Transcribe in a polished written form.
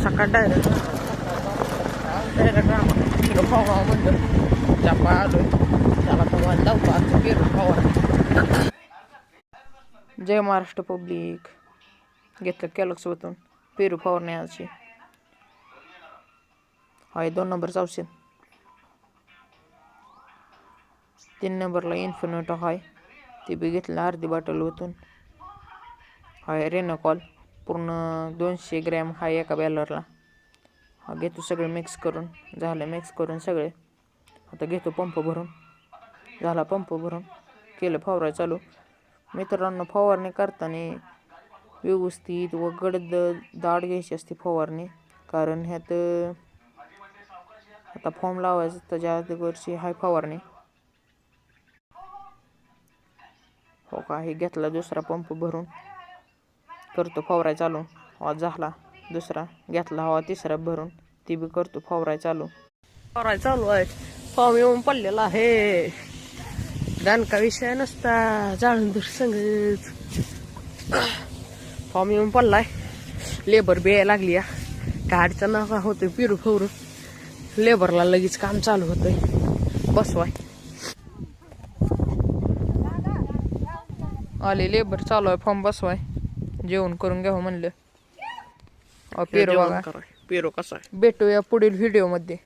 सकाळ डायरेक्ट पेरू फवारा म्हणलं चापा आलोय त्याला तुम्हाला लावतो आज पेरू फवारा. जय महाराष्ट्र पब्लिक. घेतलं कॅलॉक्सवरून पेरू फवारणी आजची. हाय 2 नंबरचं औषध. 3 नंबरला इन्फिनिटो हाय ते बी घेतलं अर्धी बॉटल ओतून. हाय रेनोकॉल पूर्ण 200 ग्रॅम हाय एका बॅलरला. हा घेतो सगळे मिक्स करून. झालं मिक्स करून सगळे. आता घेतो पंप भरून. झाला पंप भरून केलं फवारा चालू. मित्रांनो फवारणी करताना व्यवस्थित व गडद दाट घ्यायची असते फवारणी. कारण ह्यात आता फॉर्म लावायचं त्याच्या आधीवरची हाय फवारणी. हो का हे घेतला दुसरा पंप भरून करतो फवारा चालू. हा झाला दुसरा घेतला. हवा तिसरा भरून ती बी करतो फवारा चालू. फवारा चालू आहे. फॉर्म येऊन पडलेला आहे. दणका विषय नसता जाळून दूर संगच. फॉर्म येऊन पडलाय. लेबर बी यायला लागली. गाडीचा नका होतोय पेरू फवरून. लेबरला लगेच काम चालू होतंय. बसवाय आले लेबर चालू आहे फॉर्म बसवाय. जेवण करून घ्यावं म्हणलं. पेरू बघा पेरू कसा आहे. भेटूया पुढील व्हिडिओ मध्ये.